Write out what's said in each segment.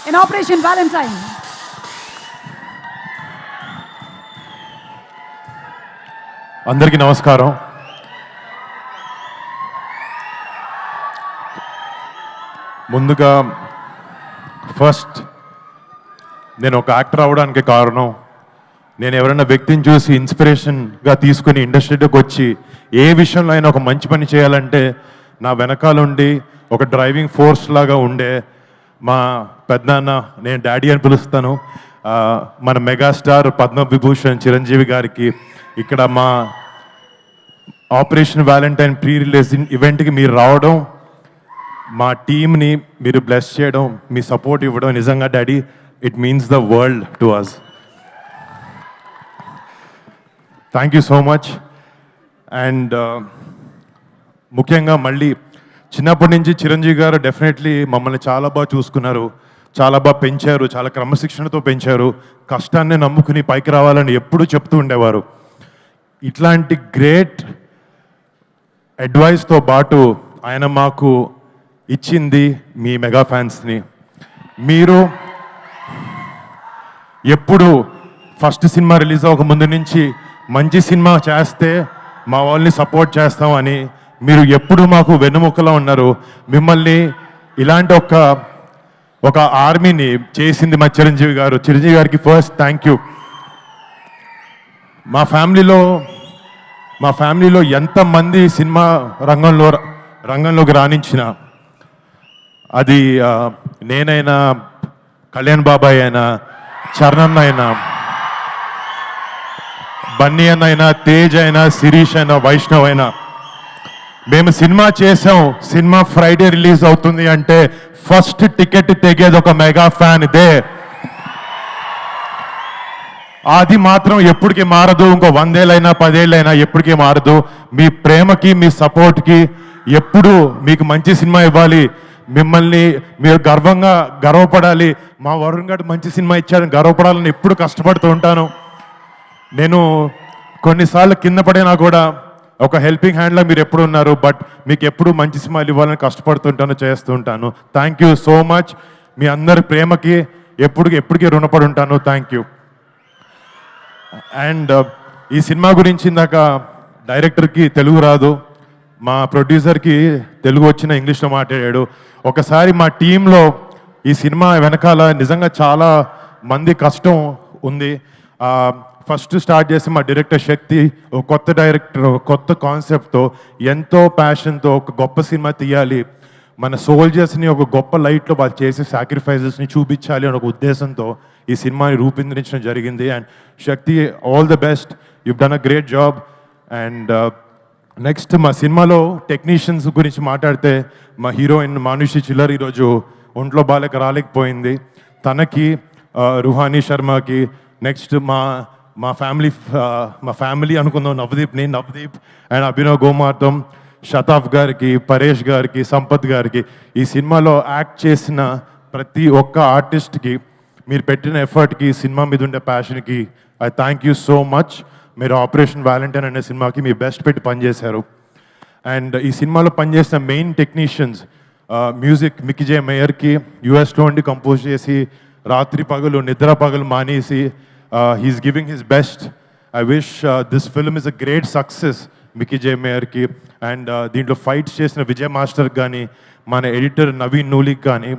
in Operation Valentine. అందరికీ నమస్కారం. ముందుగా ఫస్ట్ నేను ఒక యాక్టర్ అవ్వడానికి కారణం నేను ఎవరైనా వ్యక్తిని చూసి ఇన్స్పిరేషన్గా తీసుకుని ఇండస్ట్రీలోకి వచ్చి ఏ విషయంలో అయినా ఒక మంచి పని చేయాలంటే నా వెనకాలండి ఒక డ్రైవింగ్ ఫోర్స్ లాగా ఉండే మా పెద్దనాన్న, నేను డాడీ అని పిలుస్తాను, మన మెగాస్టార్ పద్మవిభూషణ్ చిరంజీవి గారికి ఇక్కడ మా ఆపరేషన్ వ్యాలంటైన్ ప్రీ రిలీజ్ ఈవెంట్కి మీరు రావడం, మా టీమ్ని మీరు బ్లెస్ చేయడం, మీ సపోర్ట్ ఇవ్వడం నిజంగా daddy it means the world to us. Thank you so much. And ముఖ్యంగా మళ్ళీ చిన్నప్పటి నుంచి చిరంజీవి గారు డెఫినెట్లీ మమ్మల్ని చాలా బాగా చూసుకున్నారు, చాలా బాగా పెంచారు, చాలా క్రమశిక్షణతో పెంచారు, కష్టాన్ని నమ్ముకుని పైకి రావాలని ఎప్పుడూ చెప్తూ ఉండేవారు. ఇట్లాంటి గ్రేట్ అడ్వైస్తో పాటు ఆయన మాకు ఇచ్చింది మీ మెగా ఫ్యాన్స్ని. మీరు ఎప్పుడు ఫస్ట్ సినిమా రిలీజ్ అవ్వక ముందు నుంచి మంచి సినిమా చేస్తే మా వాళ్ళని సపోర్ట్ చేస్తామని మీరు ఎప్పుడు మాకు వెన్నుముక్కలో ఉన్నారు. మిమ్మల్ని ఇలాంటి ఒక ఆర్మీని చేసింది మా చిరంజీవి గారు. చిరంజీవి గారికి ఫస్ట్ థ్యాంక్ యూ. మా ఫ్యామిలీలో ఎంతమంది సినిమా రంగంలోకి రాణించిన, అది నేనైనా, కళ్యాణ్ బాబాయ్ అయినా, చరణ్ అయినా, బన్నీ అన్న అయినా, తేజ్ అయినా, శిరీష్ అయినా, వైష్ణవ్ అయినా, మేము సినిమా చేసాం, సినిమా ఫ్రైడే రిలీజ్ అవుతుంది అంటే ఫస్ట్ టికెట్ తెగేది ఒక మెగా ఫ్యాన్ ఇదే. అది మాత్రం ఎప్పటికీ మారదు. ఇంకో 100 ఏళ్ళైనా 10 ఏళ్ళైనా ఎప్పటికీ మారదు. మీ ప్రేమకి, మీ సపోర్ట్కి ఎప్పుడు మీకు మంచి సినిమా ఇవ్వాలి, మిమ్మల్ని మీరు గర్వపడాలి, మా వరుణ్ గారు మంచి సినిమా ఇచ్చారని గర్వపడాలని ఎప్పుడు కష్టపడుతూ ఉంటాను. నేను కొన్నిసార్లు కింద పడినా కూడా ఒక హెల్పింగ్ హ్యాండ్లో మీరు ఎప్పుడు ఉన్నారు, బట్ మీకు ఎప్పుడు మంచి సినిమాలు ఇవ్వాలని కష్టపడుతుంటాను, చేస్తూ ఉంటాను. Thank you so much. మీ అందరి ప్రేమకి ఎప్పటికీ రుణపడి ఉంటాను. Thank you. అండ్ ఈ సినిమా గురించి ఇందాక డైరెక్టర్కి తెలుగు రాదు, మా ప్రొడ్యూసర్కి తెలుగు వచ్చిన ఇంగ్లీష్లో మాట్లాడాడు. ఒకసారి మా టీంలో ఈ సినిమా వెనకాల నిజంగా చాలా మంది కష్టం ఉంది. ఫస్ట్ స్టార్ట్ చేసి మా డైరెక్టర్ శక్తి, ఒక కొత్త డైరెక్టర్, కొత్త కాన్సెప్ట్తో, ఎంతో ప్యాషన్తో ఒక గొప్ప సినిమా తీయాలి, మన సోల్జర్స్ని ఒక గొప్ప లైట్లో వాళ్ళు చేసే సాక్రిఫైజెస్ని చూపించాలి అనే ఒక ఉద్దేశంతో ఈ సినిమాని రూపొందించడం జరిగింది. And Shakti, all the best, you done a great job. And next మా సినిమాలో టెక్నీషియన్స్ గురించి మాట్లాడితే, మా హీరోయిన్ మానుషి చిల్లర్ ఈరోజు ఒంట్లో బాలేక రాలేకపోయింది. తనకి, రుహానీ శర్మకి, నెక్స్ట్ మా ఫ్యామిలీ అనుకుందాం, నవదీప్ అండ్ అభినవ్ గోమార్తం, శతాఫ్ గారికి, పరేష్ గారికి, సంపత్ గారికి, ఈ సినిమాలో యాక్ట్ చేసిన ప్రతి ఒక్క ఆర్టిస్ట్కి మీరు పెట్టిన ఎఫర్ట్కి, సినిమా మీద ఉండే ప్యాషన్కి I thank you so much. మీరు ఆపరేషన్ వ్యాలంటైన్ అనే సినిమాకి మీ బెస్ట్ పెట్టి పనిచేశారు. అండ్ ఈ సినిమాలో పనిచేసిన main technicians, music Mickey J మేయర్కి యూఎస్లో ఉండి కంపోజ్ చేసి రాత్రి పగలు నిద్ర పగలు మానేసి he's giving his best. I wish this film is a great success Mickey J మేయర్కి. అండ్ దీంట్లో ఫైట్స్ చేసిన విజయ్ మాస్టర్కి కానీ, మన ఎడిటర్ నవీన్ నూలికి కానీ,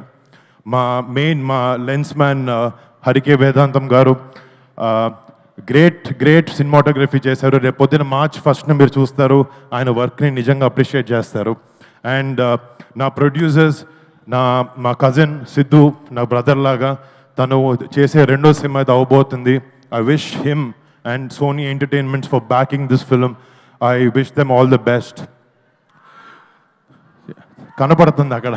మా లెన్స్ మ్యాన్ హరికే వేదాంతం గారు గ్రేట్ సినిమాటోగ్రఫీ చేశారు. రేపు పొద్దున March 1st మీరు చూస్తారు, ఆయన వర్క్ని నిజంగా అప్రిషియేట్ చేస్తారు. అండ్ నా ప్రొడ్యూసర్స్, మా కజిన్ సిద్ధు, నా బ్రదర్ లాగా, తను చేసే రెండో సినిమా ఇది అవబోతుంది. I wish him and Sony Entertainments for backing this film. I wish them all the best. కనపడుతుంది అక్కడ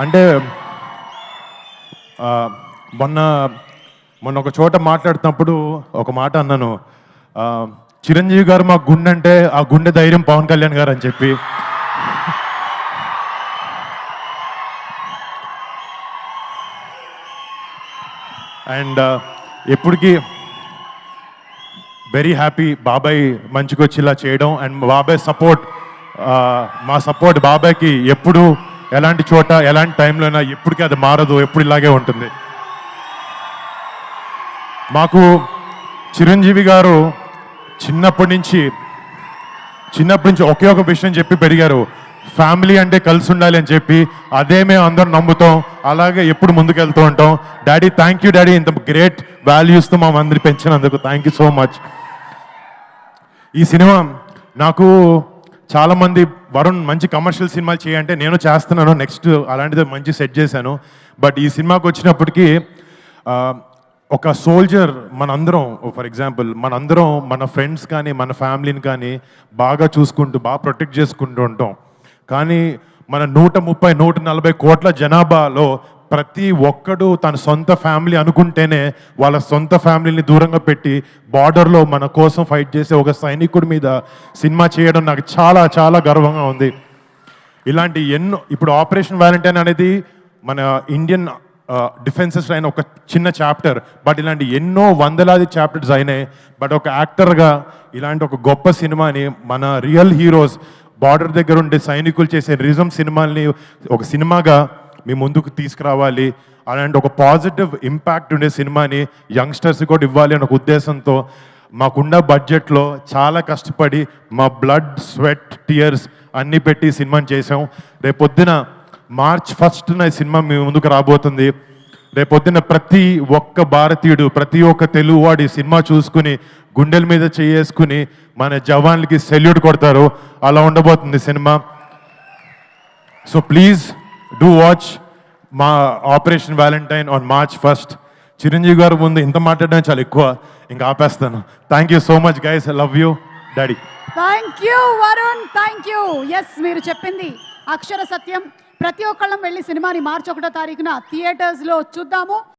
అంటే మొన్న ఒక చోట మాట్లాడుతున్నప్పుడు ఒక మాట అన్నాను, చిరంజీవి గారు మా గుండె అంటే ఆ గుండె ధైర్యం పవన్ కళ్యాణ్ గారు అని చెప్పి. అండ్ ఎప్పటికీ వెరీ హ్యాపీ బాబాయ్ మంచిగా వచ్చి ఇలా చేయడం. అండ్ బాబాయ్ సపోర్ట్, మా సపోర్ట్ బాబాయ్కి ఎప్పుడు ఎలాంటి చోట ఎలాంటి టైంలో అయినా ఎప్పటికీ అది మారదు, ఎప్పుడు ఇలాగే ఉంటుంది. మాకు చిరంజీవి గారు చిన్నప్పటి నుంచి ఒకే ఒక విషయం చెప్పి పెరిగారు, ఫ్యామిలీ అంటే కలిసి ఉండాలి అని చెప్పి. అదే మేము అందరం నమ్ముతాం, అలాగే ఎప్పుడు ముందుకెళ్తూ ఉంటాం. డాడీ, థ్యాంక్ యూ డాడీ, ఇంత గ్రేట్ వాల్యూస్తో మా అందరి పెంచినందుకు థ్యాంక్ యూ సో మచ్. ఈ సినిమా నాకు చాలామంది వరుణ్ మంచి కమర్షియల్ సినిమాలు చేయంటే నేను చేస్తున్నాను, నెక్స్ట్ అలాంటిది మంచి సెట్ చేశాను. బట్ ఈ సినిమాకి వచ్చినప్పటికీ ఒక సోల్జర్ మనందరం, ఫర్ ఎగ్జాంపుల్ మనందరం మన ఫ్రెండ్స్ కానీ మన ఫ్యామిలీని కానీ బాగా చూసుకుంటూ బాగా ప్రొటెక్ట్ చేసుకుంటూ ఉంటాం. కానీ మన 130-140 కోట్ల జనాభాలో ప్రతి ఒక్కడు తన సొంత ఫ్యామిలీ అనుకుంటేనే వాళ్ళ సొంత ఫ్యామిలీని దూరంగా పెట్టి బార్డర్లో మన కోసం ఫైట్ చేసే ఒక సైనికుడి మీద సినిమా చేయడం నాకు చాలా చాలా గర్వంగా ఉంది. ఇలాంటి ఎన్నో, ఇప్పుడు ఆపరేషన్ వ్యాలంటైన్ అనేది మన ఇండియన్ డిఫెన్సెస్ అయిన ఒక చిన్న చాప్టర్, బట్ ఇలాంటి ఎన్నో వందలాది చాప్టర్స్ అయినాయి. బట్ ఒక యాక్టర్గా ఇలాంటి ఒక గొప్ప సినిమాని మన రియల్ హీరోస్ బార్డర్ దగ్గర ఉండే సైనికులు చేసే రిజం సినిమాల్ని ఒక సినిమాగా మీ ముందుకు తీసుకురావాలి, అలాంటి ఒక పాజిటివ్ ఇంపాక్ట్ ఉండే సినిమాని యంగ్స్టర్స్ కూడా ఇవ్వాలి అనే ఒక ఉద్దేశంతో మాకున్న బడ్జెట్లో చాలా కష్టపడి మా బ్లడ్, స్వెట్, టీయర్స్ అన్నీ పెట్టి సినిమాని చేసాం. రేపొద్దున March 1న ఈ సినిమా మీ ముందుకు రాబోతుంది. రేపొద్దున ప్రతి ఒక్క భారతీయుడు, ప్రతి ఒక్క తెలుగువాడు ఈ సినిమా చూసుకుని గుండెల మీద చేసుకుని మన జవాన్లకి సెల్యూట్ కొడతారు. అలా ఉండబోతుంది cinema. So please do watch మా operation valentine on March 1st. Chiranjeevi garu ముందు ఇంత మాట్లాడడం చాలా ఎక్కువ, ఇంకా ఆపేస్తాను. Thank you so much guys, I love you daddy. Thank you Varun, thank you. Yes, మీరు చెప్పింది అక్షర సత్యం. ప్రతి ఒక్కళ్ళం వెళ్ళి సినిమాని March 1వ తారీఖున థియేటర్స్లో చూద్దాము.